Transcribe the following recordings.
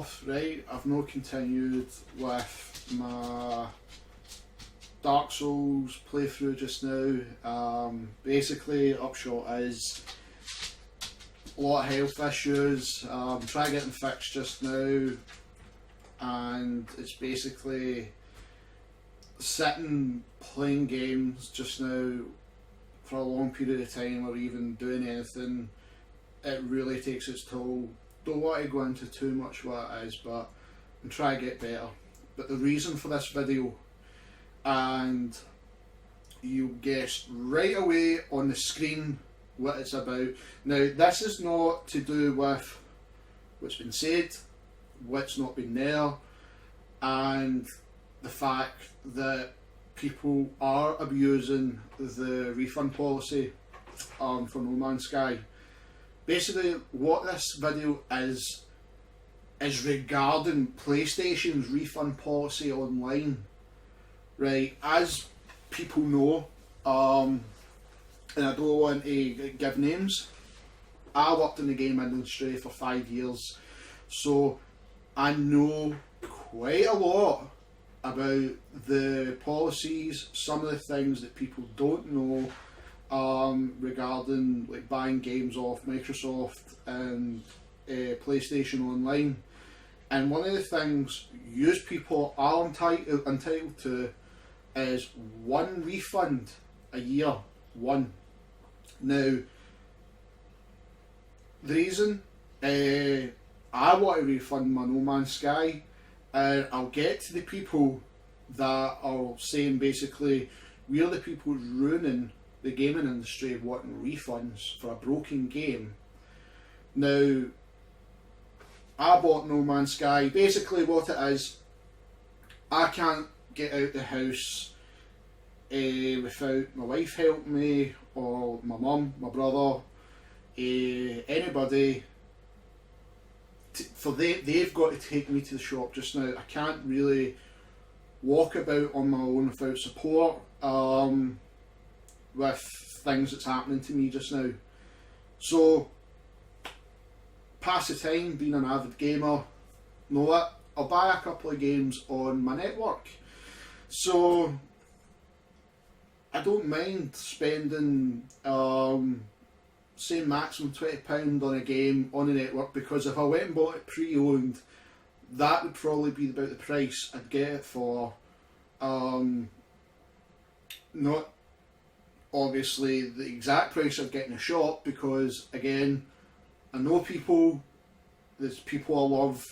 off, right, I've not continued with my Dark Souls playthrough just now. Basically, upshot is a lot of health issues. Try getting fixed just now, and it's basically sitting playing games just now for a long period of time, or even doing anything. It really takes its toll. Don't want to go into too much what it is, but I'm trying to get better. But the reason for this video, and you guessed right away on the screen what it's about. Now, this is not to do with what's been said, what's not been there, and the fact that people are abusing the refund policy for No Man's Sky. Basically, what this video is regarding PlayStation's refund policy online. Right, as people know, and I don't want to give names, I worked in the game industry for 5 years, so I know quite a lot about the policies, some of the things that people don't know regarding like buying games off Microsoft and PlayStation Online. And one of the things you people are entitled to is one refund a year. One. Now, the reason I want to refund my No Man's Sky, I'll get to the people that are saying basically we're the people ruining the gaming industry of wanting refunds for a broken game. Now, I bought No Man's Sky. Basically what it is, I can't get out the house without my wife helping me, or my mum, my brother, anybody. They've got to take me to the shop just now. I can't really walk about on my own without support with things that's happening to me just now. So, pass the time, being an avid gamer, know what? I'll buy a couple of games on my network. So, I don't mind spending, say, maximum £20 on a game on the network, because if I went and bought it pre-owned, that would probably be about the price I'd get it for. Not obviously the exact price I'd get in a shop, because again, I know people, there's people I love,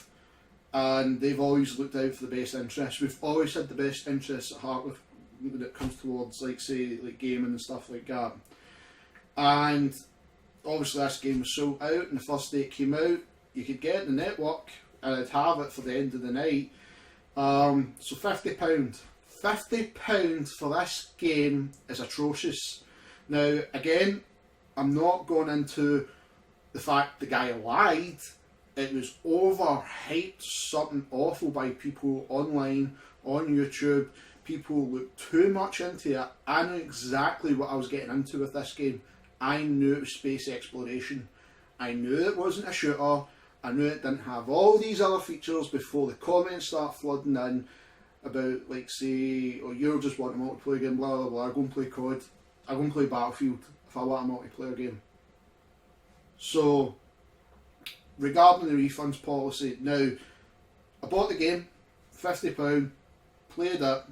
and they've always looked out for the best interests. We've always had the best interests at heart when it comes towards, like, say, like gaming and stuff like that. And obviously this game was sold out, and the first day it came out, you could get it in the network and I'd have it for the end of the night. So £50. £50 for this game is atrocious. Now, again, I'm not going into the fact the guy lied. It was overhyped something awful by people online, on YouTube. People looked too much into it. I knew exactly what I was getting into with this game. I knew it was space exploration. I knew it wasn't a shooter. I knew it didn't have all these other features before the comments start flooding in about, like, say, oh, you're just wanting a multiplayer game, blah blah blah, I go and play COD, I go and play Battlefield if I want a multiplayer game. So, regarding the refunds policy, now, I bought the game, £50, played it,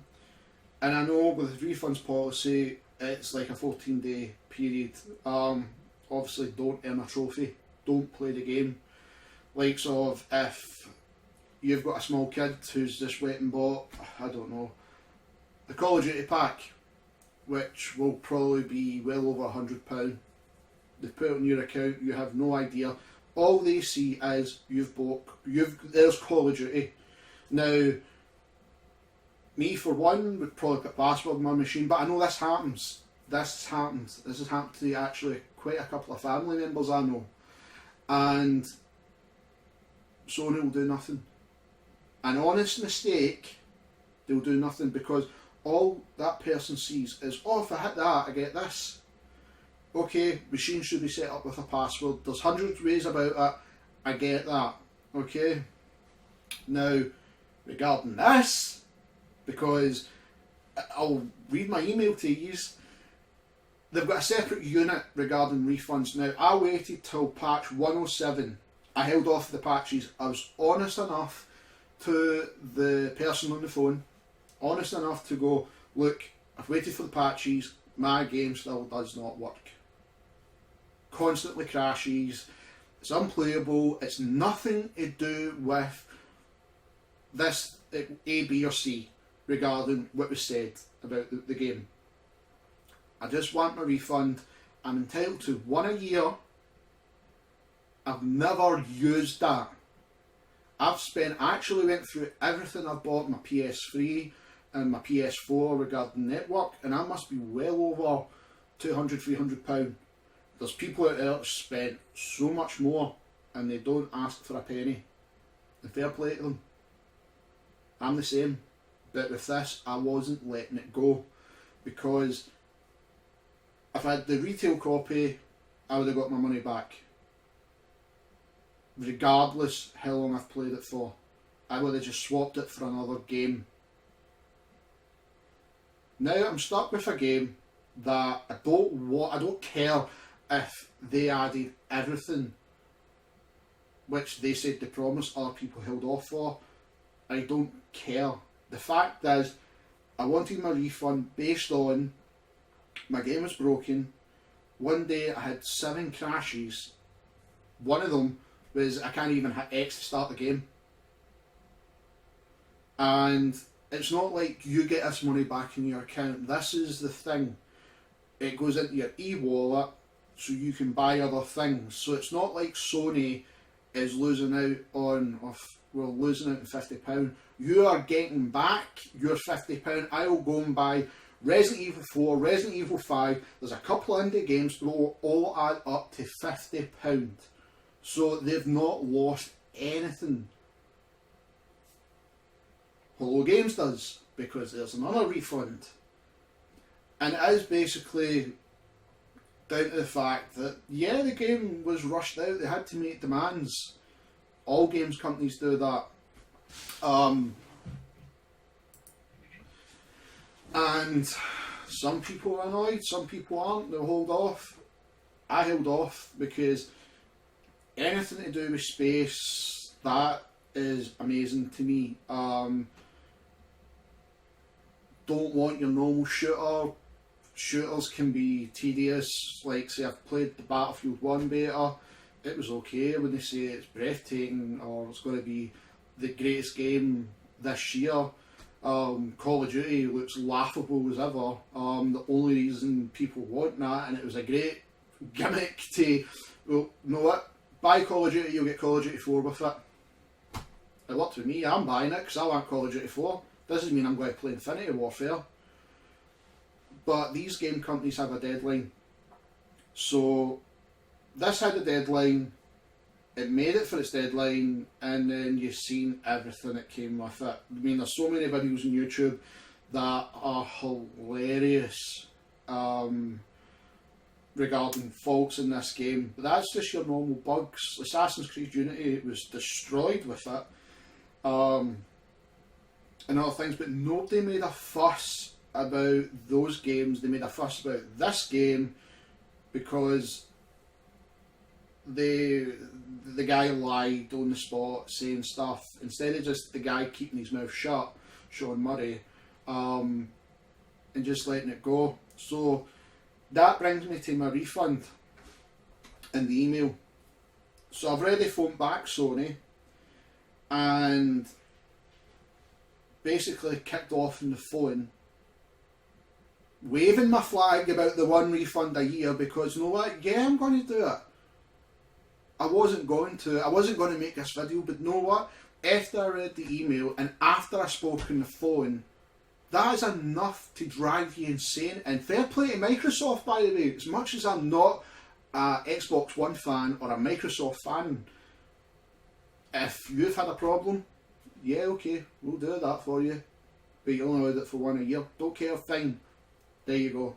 and I know with the refunds policy, it's like a 14-day period. Obviously, don't earn a trophy, don't play the game. Likes of, if you've got a small kid who's just went and bought, I don't know, the Call of Duty pack, which will probably be well over £100. They put it on your account, you have no idea. All they see is there's Call of Duty. Now, me for one would probably put a password on my machine, but I know this happens. This happens. This has happened to actually quite a couple of family members I know. And Sony will do nothing. An honest mistake, they'll do nothing, because all that person sees is, oh, if I hit that, I get this. Okay, machine should be set up with a password. There's hundreds of ways about it. I get that. Okay? Now, regarding this, because I'll read my email to you, they've got a separate unit regarding refunds. Now, I waited till patch 107. I held off the patches. I was honest enough to the person on the phone, honest enough to go, look, I've waited for the patches, my game still does not work. Constantly crashes, it's unplayable, it's nothing to do with this A, B or C regarding what was said about the game. I just want my refund. I'm entitled to one a year. I've never used that. I actually went through everything I've bought my PS3 and my PS4 regarding network, and I must be well over £200–300. There's people out there that spent so much more and they don't ask for a penny. And fair play to them. I'm the same. But with this, I wasn't letting it go, because if I had the retail copy, I would have got my money back. Regardless how long I've played it for. I would have just swapped it for another game. Now I'm stuck with a game that I don't care if they added everything which they said they promised, other people held off for. I don't care. The fact is, I wanted my refund based on my game was broken. One day I had 7 crashes. One of them was I can't even hit X to start the game. And it's not like you get this money back in your account. This is the thing. It goes into your e-wallet so you can buy other things. So it's not like Sony is losing out on, we're losing out on £50. You are getting back your £50. I will go and buy Resident Evil 4, Resident Evil 5. There's a couple of indie games that will all add up to £50. So they've not lost anything. Hello Games does, because there's another refund. And it is basically down to the fact that, yeah, the game was rushed out, they had to make demands. All games companies do that. And some people are annoyed, some people aren't, they'll hold off. I held off because anything to do with space, that is amazing to me. Don't want your normal shooter. Shooters can be tedious. Like, say I've played the Battlefield 1 beta, it was okay when they say it's breathtaking or it's going to be the greatest game this year. Call of Duty looks laughable as ever. The only reason people want that, and it was a great gimmick to, well, you know what, buy Call of Duty, you'll get Call of Duty 4 with it. It worked with me, I'm buying it because I want Call of Duty 4. Doesn't mean I'm going to play Infinity Warfare. But these game companies have a deadline. So this had a deadline, it made it for its deadline, and then you've seen everything that came with it. I mean, there's so many videos on YouTube that are hilarious regarding faults in this game. But that's just your normal bugs. Assassin's Creed Unity was destroyed with it. And other things, but nobody made a fuss about those games. They made a fuss about this game because the guy lied on the spot saying stuff instead of just the guy keeping his mouth shut, Sean Murray, and just letting it go. So that brings me to my refund and the email. So I've already phoned back Sony and basically kicked off on the phone waving my flag about the one refund a year, because you know what, yeah, I'm going to do it. I wasn't going to make this video, but you know what, after I read the email and after I spoke on the phone, that is enough to drive you insane. And fair play to Microsoft, by the way. As much as I'm not a Xbox One fan or a Microsoft fan, if you've had a problem, yeah, okay, we'll do that for you. But you only allowed it for one a year. Don't care, fine. There you go.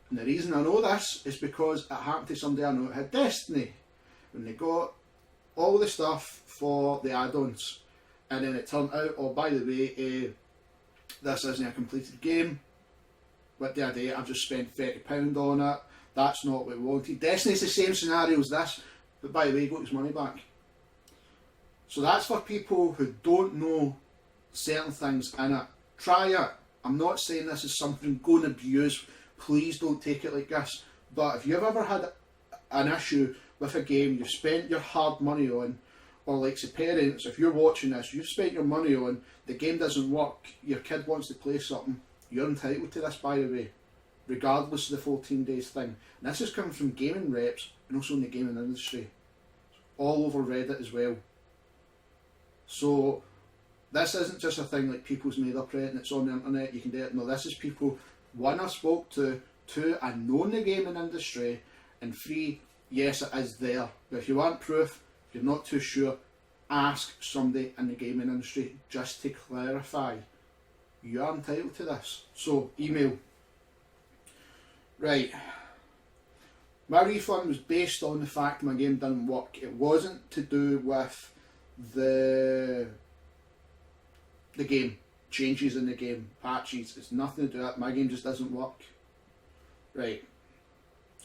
And the reason I know this is because it happened to somebody I know that had Destiny. When they got all the stuff for the add-ons, and then it turned out, oh, by the way, this isn't a completed game. What do I do? I've just spent £30 on it. That's not what we wanted. Destiny's the same scenario as this, but by the way, he got his money back. So that's for people who don't know certain things in it. Try it. I'm not saying this is something go and abuse. Please don't take it like this. But if you've ever had an issue with a game you've spent your hard money on, or like say parents, if you're watching this, you've spent your money on, the game doesn't work, your kid wants to play something, you're entitled to this, by the way, regardless of the 14 days thing. And this is coming from gaming reps and also in the gaming industry. All over Reddit as well. So this isn't just a thing like people's made up Reddit and it's on the internet, you can do it. No, this is people, one, I spoke to, two, I know in the gaming industry, and three, yes, it is there. But if you want proof, if you're not too sure, ask somebody in the gaming industry just to clarify. You are entitled to this. So, email. Right. My refund was based on the fact my game didn't work. It wasn't to do with the game. Changes in the game. Patches. It's nothing to do with it. My game just doesn't work. Right.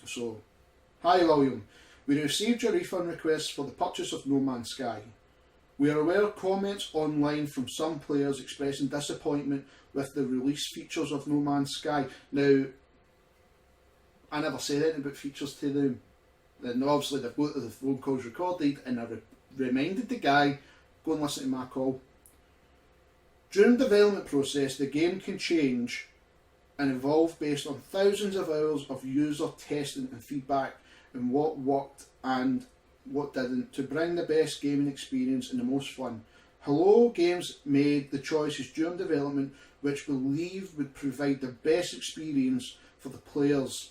So, hi William. We received your refund request for the purchase of No Man's Sky. We are aware of comments online from some players expressing disappointment with the release features of No Man's Sky. Now, I never said anything about features to them. Then obviously they've got the phone calls recorded, and I reminded the guy, go and listen to my call. During the development process, the game can change and evolve based on thousands of hours of user testing and feedback, and what worked and what didn't, to bring the best gaming experience and the most fun. Hello Games made the choices during development which we believe would provide the best experience for the players.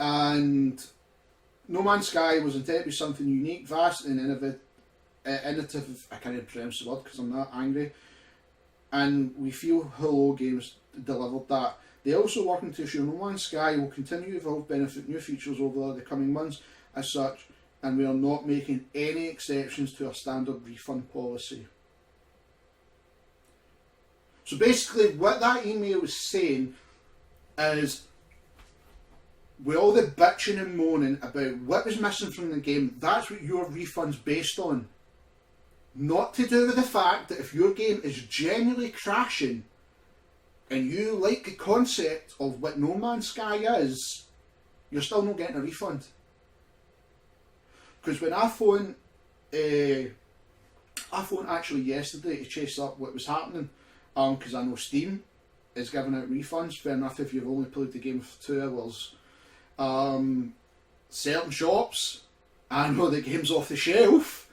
And No Man's Sky was intended to be something unique, vast and innovative. I can't even pronounce the word because I'm not angry. And we feel Hello Games delivered that. They are also working to ensure No Man's Sky will continue to evolve, benefit new features over the coming months as such, and we are not making any exceptions to our standard refund policy. So basically what that email is saying is, with all the bitching and moaning about what was missing from the game, that's what your refund's based on. Not to do with the fact that if your game is genuinely crashing and you like the concept of what No Man's Sky is, you're still not getting a refund. Because when I phoned actually yesterday to chase up what was happening, because I know Steam is giving out refunds, fair enough if you've only played the game for 2 hours. Certain shops, I know the game's off the shelf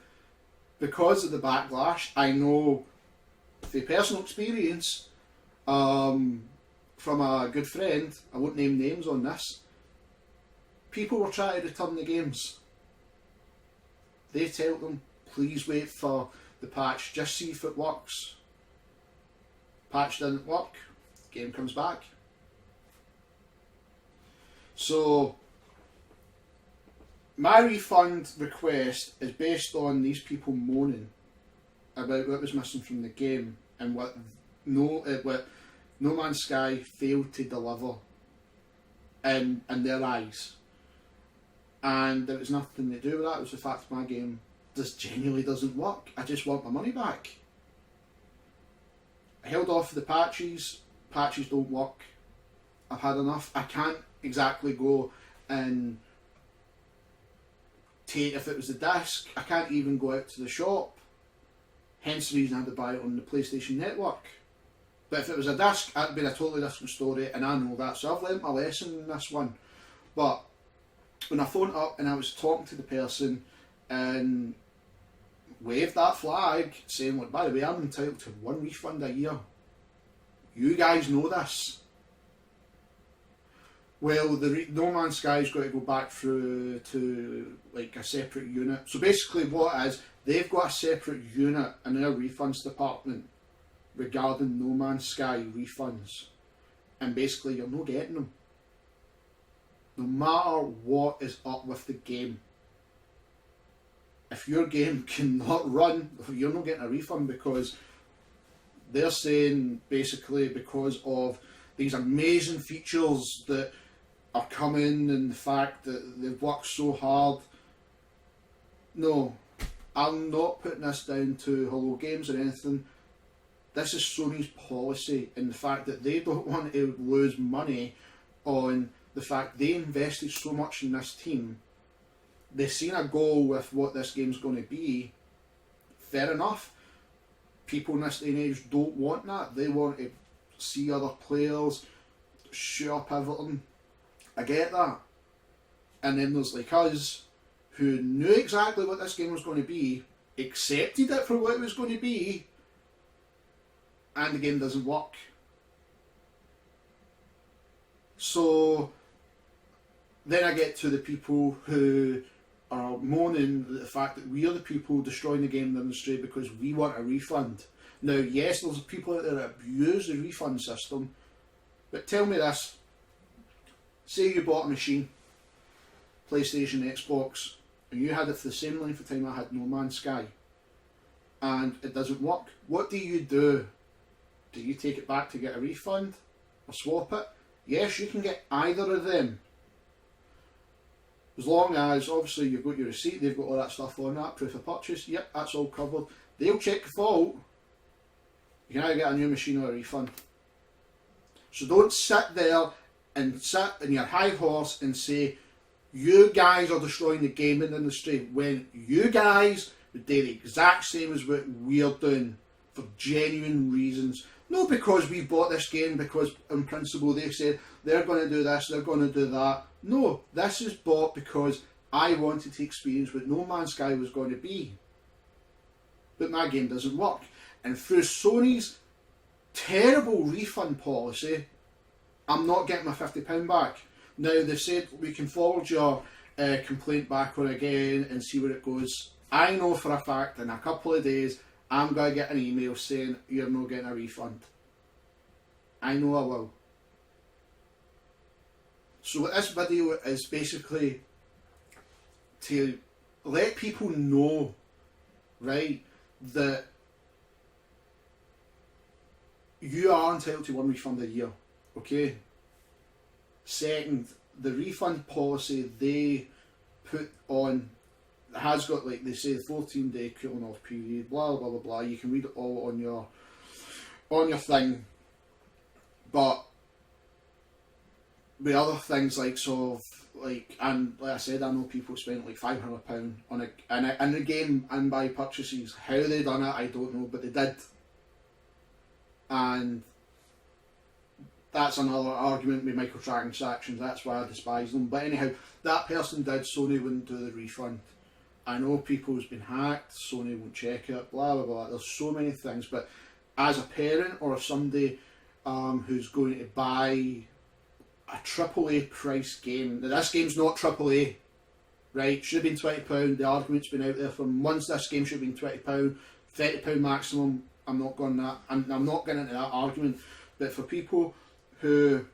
because of the backlash. I know through personal experience from a good friend, I won't name names on this, people were trying to return the games. They tell them, please wait for the patch, just see if it works. Patch didn't work, game comes back. So my refund request is based on these people moaning about what was missing from the game and what No Man's Sky failed to deliver in their eyes. And there was nothing to do with that. It was the fact that my game just genuinely doesn't work. I just want my money back. I held off for the patches. Patches don't work. I've had enough. I can't exactly go and take, if it was the disc, I can't even go out to the shop. Hence the reason I had to buy it on the PlayStation Network. But if it was a disc, that'd been a totally different story, and I know that. So I've learnt my lesson in this one. But when I phoned up and I was talking to the person and waved that flag saying, look, by the way, I'm entitled to 1 refund a year. You guys know this. Well, the No Man's Sky's got to go back through to like a separate unit. So basically what it is, they've got a separate unit in their refunds department regarding No Man's Sky refunds. And basically you're not getting them. No matter what is up with the game. if your game cannot run, you're not getting a refund, because they're saying basically because of these amazing features that are coming and the fact that they've worked so hard. No, I'm not putting this down to Hello Games or anything. This is Sony's policy, and the fact that they don't want to lose money on the fact they invested so much in this team. They've seen a goal with what this game's going to be. Fair enough. People in this day and age don't want that. They want to see other players shoot up everything. I get that. And then there's like us, who knew exactly what this game was going to be, accepted it for what it was going to be, and the game doesn't work. So then I get to the people who are moaning at the fact that we are the people destroying the gaming industry because we want a refund. Now, yes, there's people out there that abuse the refund system, but tell me this. Say you bought a machine, PlayStation, Xbox, and you had it for the same length of time I had No Man's Sky, and it doesn't work. What do? Do you take it back to get a refund or swap it? Yes, you can get either of them. As long as, obviously, you've got your receipt, they've got all that stuff on that, proof of purchase, yep, that's all covered. They'll check the fault. You can either get a new machine or a refund. So don't sit there and sit in your high horse and say, you guys are destroying the gaming industry, when you guys would do the exact same as what we're doing for genuine reasons. Not because we bought this game because in principle they said they're going to do this, they're going to do that. No, this is bought because I wanted to experience what No Man's Sky was going to be. But my game doesn't work. And through Sony's terrible refund policy, I'm not getting my £50 back. Now, they've said we can forward your complaint back on again and see where it goes. I know for a fact in a couple of days I'm going to get an email saying you're not getting a refund. I know I will. So this video is basically to let people know, right, that you are entitled to one refund a year, okay? Second, the refund policy they put on has got, like they say, 14-day cooling off period, blah blah blah blah. You can read it all on your thing. But the other things like and like I said, I know people spent like £500 on a game and buy purchases. How they done it, I don't know, but they did. And that's another argument with microtransactions. That's why I despise them. But anyhow, that person did. Sony wouldn't do the refund. I know people's been hacked. Sony won't check it. Blah blah blah. There's so many things. But as a parent or somebody who's going to buy a AAA price game, now this game's not AAA, right? Should have been £20. The argument's been out there for months. This game should have been £20, £30 maximum. I'm not going that. I'm not getting into that argument. But for people who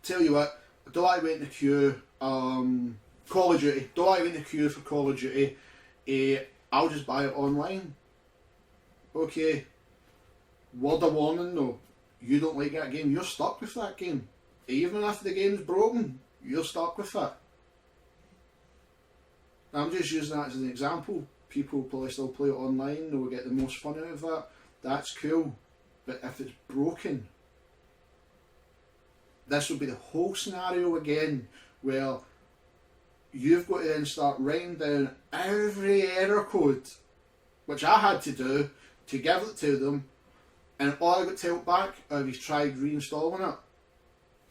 tell you what, I don't like to wait in the queue. Call of Duty. Don't like to wait in the queue for Call of Duty. I'll just buy it online. Okay. Word of warning though. You don't like that game, you're stuck with that game. Even if the game's broken, you're stuck with it. I'm just using that as an example. People probably still play it online, they will get the most fun out of it. That's cool. But if it's broken, this will be the whole scenario again, where you've got to then start writing down every error code, which I had to do, to give it to them, and all I got told back, have you tried reinstalling it?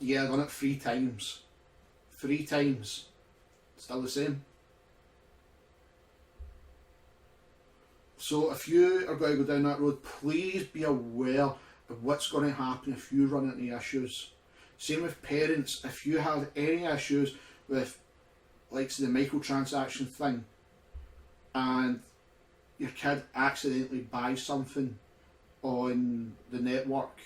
Yeah, I've done it 3 times. 3 times. Still the same. So if you are going to go down that road, please be aware of what's going to happen if you run into issues. Same with parents. If you have any issues with, like, the microtransaction thing, and your kid accidentally buys something on the network,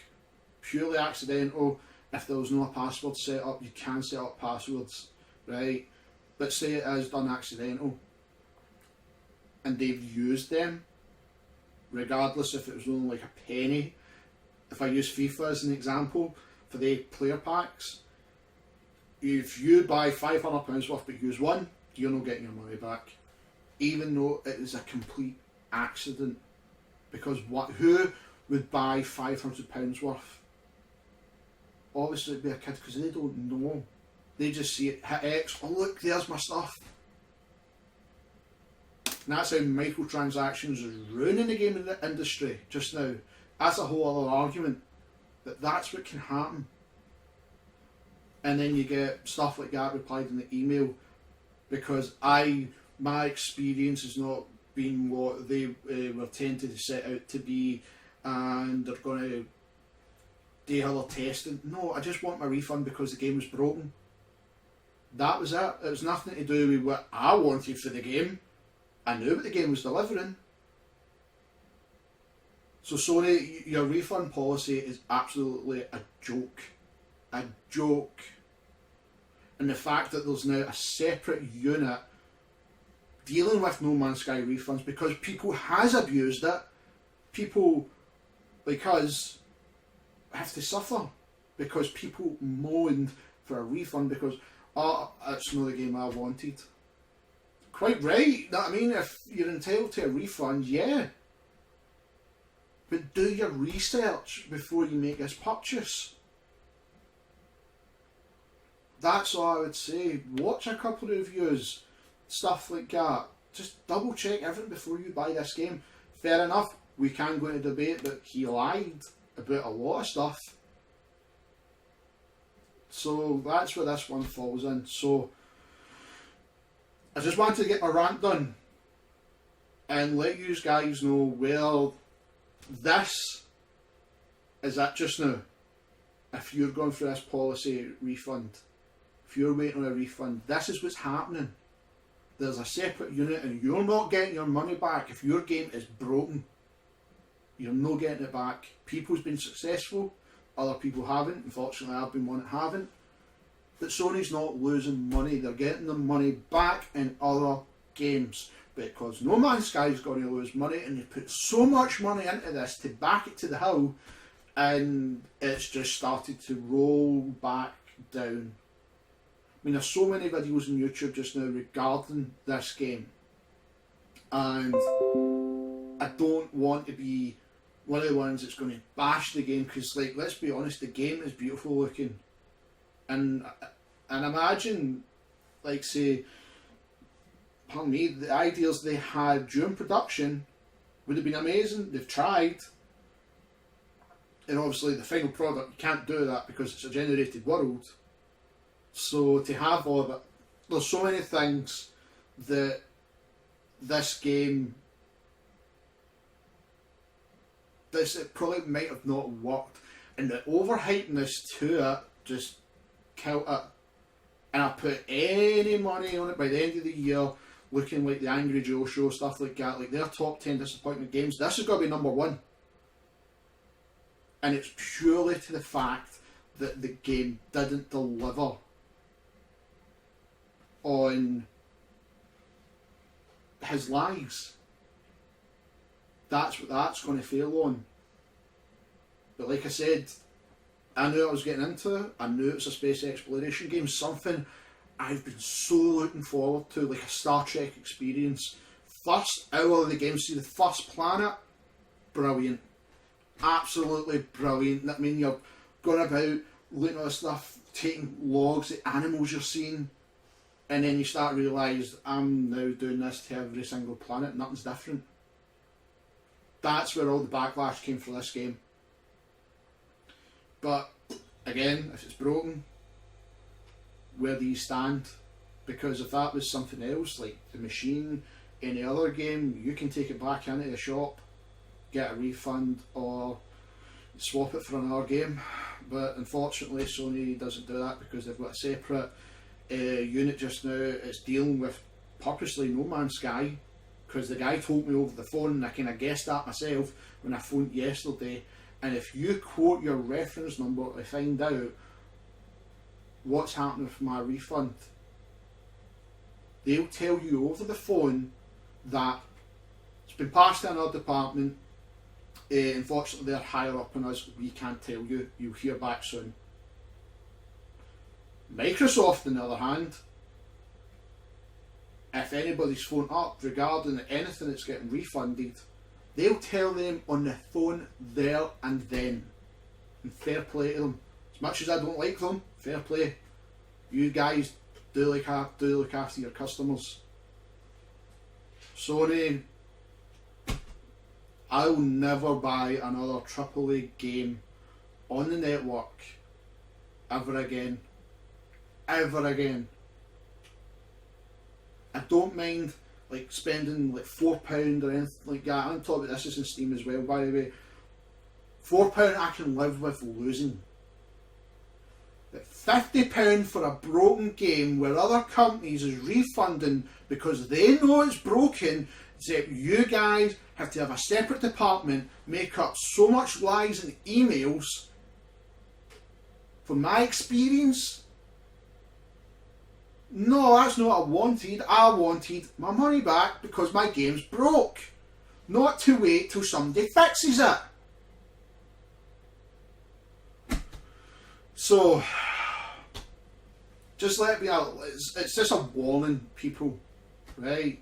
purely accidental, if there was no password set up, you can set up passwords, right? But say it is done accidental, and they've used them, regardless if it was only like a penny. If I use FIFA as an example, for the player packs, if you buy £500 worth but use one, you're not getting your money back, even though it is a complete accident. Because who would buy £500 worth? Obviously it'd be a kid, because they don't know. They just see it, hit X, oh look, there's my stuff. And that's how microtransactions is ruining the gaming industry just now. That's a whole other argument, that's what can happen. And then you get stuff like that replied in the email, because my experience has not been what they were tended to set out to be, and they're going to do other testing. No, I just want my refund because the game was broken. That was it. It was nothing to do with what I wanted for the game. I knew what the game was delivering. So Sony, your refund policy is absolutely a joke. A joke. And the fact that there's now a separate unit dealing with No Man's Sky refunds, because people has abused it. People like us have to suffer because people moaned for a refund because, oh, it's not the game I wanted. Quite right, you know what I mean? If you're entitled to a refund, yeah. But do your research before you make this purchase. That's all I would say. Watch a couple of reviews, stuff like that. Just double check everything before you buy this game. Fair enough, we can go into debate, but he lied about a lot of stuff. So that's where this one falls in. So I just wanted to get my rant done and let you guys know where this is at just now. If you're going through this policy refund, if you're waiting on a refund, this is what's happening. There's a separate unit and you're not getting your money back. If your game is broken, you're not getting it back. People's been successful, other people haven't. Unfortunately, I've been one that haven't. But Sony's not losing money. They're getting the money back in other games. Because No Man's Sky is going to lose money, and they put so much money into this to back it to the hill, and it's just started to roll back down. I mean, there's so many videos on YouTube just now regarding this game, and I don't want to be one of the ones that's going to bash the game, because, like, let's be honest, the game is beautiful looking, and imagine, like, say, pardon me, the ideas they had during production would have been amazing. They've tried, and obviously the final product, you can't do that because it's a generated world. So to have all of it, there's so many things that this game, it probably might have not worked, and the overhypeness to it just killed it. And I put any money on it by the end of the year, looking like the Angry Joe show, stuff like that, like their top 10 disappointment games, this has got to be number one. And it's purely to the fact that the game didn't deliver on his lies. That's what that's going to fail on. But like I said, I knew I was getting into. I knew it was a space exploration game, something I've been so looking forward to, like a Star Trek experience. First hour of the game, see the first planet, brilliant. Absolutely brilliant. I mean, you're going about, looking at the stuff, taking logs, the animals you're seeing, and then you start to realise, I'm now doing this to every single planet, nothing's different. That's where all the backlash came for this game. But again, if it's broken, where do you stand? Because if that was something else, like the machine, any other game, you can take it back into the shop, get a refund, or swap it for another game. But unfortunately Sony doesn't do that, because they've got a separate unit just now. It's dealing with purposely No Man's Sky, because the guy told me over the phone, and I kind of guessed that myself when I phoned yesterday. And if you quote your reference number to find out what's happening with my refund, they'll tell you over the phone that It's been passed to another department. Unfortunately, they're higher up on us. We can't tell you. You'll hear back soon. Microsoft, on the other hand, if anybody's phoned up regarding anything that's getting refunded, they'll tell them on the phone there and then. And fair play to them. As much as I don't like them, fair play. You guys do look after your customers. Sony, I'll never buy another AAA game on the network ever again. Ever again. I don't mind like spending like £4 or anything like that. On top of this is in Steam as well, by the way. £4 I can live with losing. But £50 for a broken game where other companies is refunding because they know it's broken, except you guys have to have a separate department, make up so much lies and emails. From my experience, no, that's not what I wanted. I wanted my money back because my game's broke. Not to wait till somebody fixes it. So, just let me out. It's just a warning, people, right?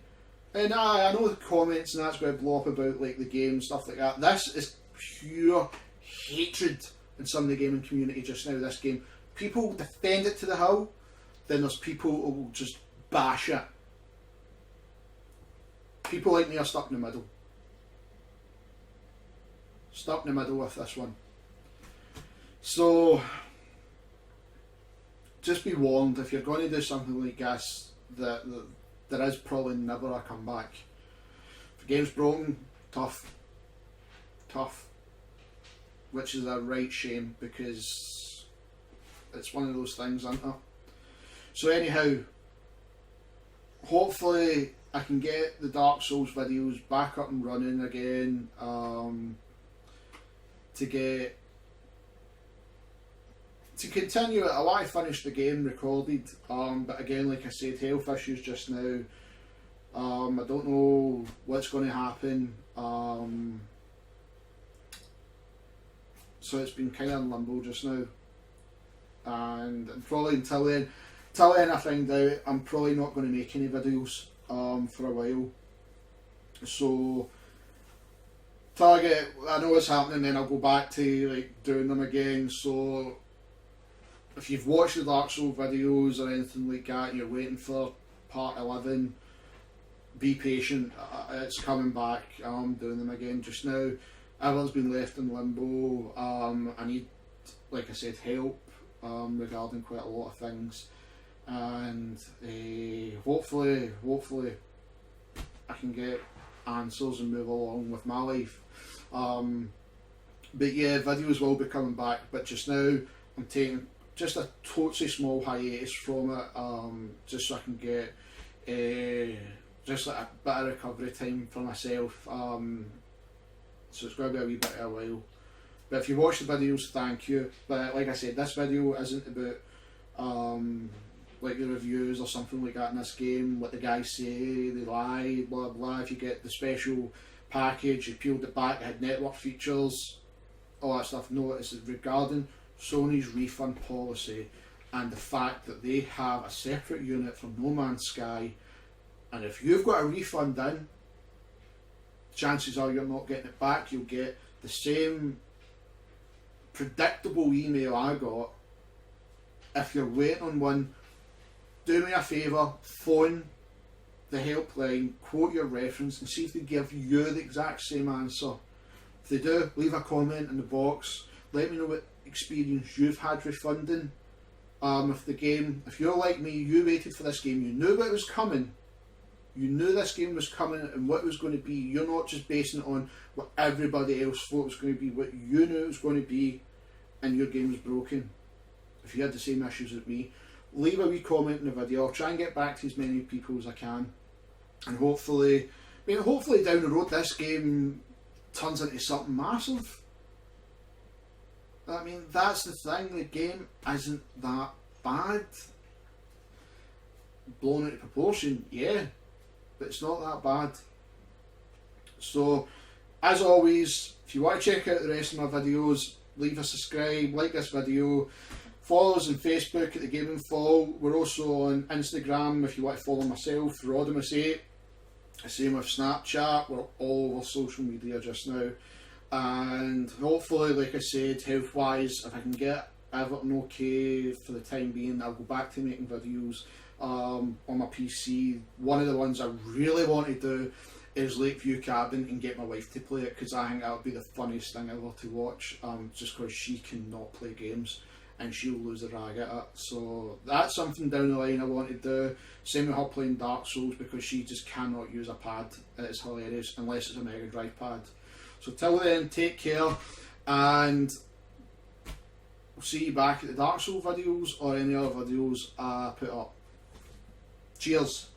And I know the comments and that's going to blow up about like the game and stuff like that. This is pure hatred in some of the gaming community just now. This game, people defend it to the hill. Then there's people who will just bash it. People like me are stuck in the middle. Stuck in the middle with this one. So, just be warned, if you're going to do something like this, that there is probably never a comeback. If the game's broken, tough. Tough. Which is a right shame, because it's one of those things, isn't it? So anyhow, hopefully I can get the Dark Souls videos back up and running again, to continue it. I want to finish the game recorded, but again, like I said, health issues just now. I don't know what's going to happen, so it's been kind of in limbo just now, and probably until then I find out, I'm probably not going to make any videos for a while. So till I know what's happening, then I'll go back to like doing them again. So if you've watched the Dark Souls videos or anything like that, and you're waiting for part 11, be patient. It's coming back. I'm doing them again just now. Everyone's been left in limbo. I need, like I said, help regarding quite a lot of things, and hopefully I can get answers and move along with my life. But yeah, videos will be coming back, but just now I'm taking just a totally small hiatus from it, just so I can get just like a bit of recovery time for myself. So it's going to be a wee bit of a while. But if you watch the videos, thank you. But like I said, this video isn't about like the reviews or something like that in this game. What the guys say, they lie, blah blah. If you get the special package, you peeled it back, it had network features, all that stuff. No, it's regarding Sony's refund policy and the fact that they have a separate unit from No Man's Sky, and if you've got a refund in, chances are you're not getting it back. You'll get the same predictable email I got. If you're waiting on one, do me a favour, phone the helpline, quote your reference and see if they give you the exact same answer. If they do, leave a comment in the box. Let me know what experience you've had refunding with the game. If you're like me, you waited for this game, you knew what was coming. You knew this game was coming and what it was going to be. You're not just basing it on what everybody else thought it was going to be, what you knew it was going to be, and your game was broken. If you had the same issues as me, leave a wee comment in the video. I'll try and get back to as many people as I can. And hopefully down the road this game turns into something massive. I mean, that's the thing, the game isn't that bad. Blown out of proportion, yeah, but it's not that bad. So, as always, if you want to check out the rest of my videos, leave a subscribe, like this video, follow us on Facebook at The Gaming Fall. We're also on Instagram if you want to follow myself, Rodimus8. Same with Snapchat, we're all over social media just now. And hopefully, like I said, health wise, if I can get everything okay for the time being, I'll go back to making videos on my PC. One of the ones I really want to do is Lakeview Cabin and get my wife to play it, because I think that would be the funniest thing ever to watch, just because she cannot play games and she'll lose the rag at it. So that's something down the line I want to do. Same with her playing Dark Souls, because she just cannot use a pad. It's hilarious unless it's a Mega Drive pad. So till then, take care, and we'll see you back at the Dark Souls videos or any other videos I put up. Cheers.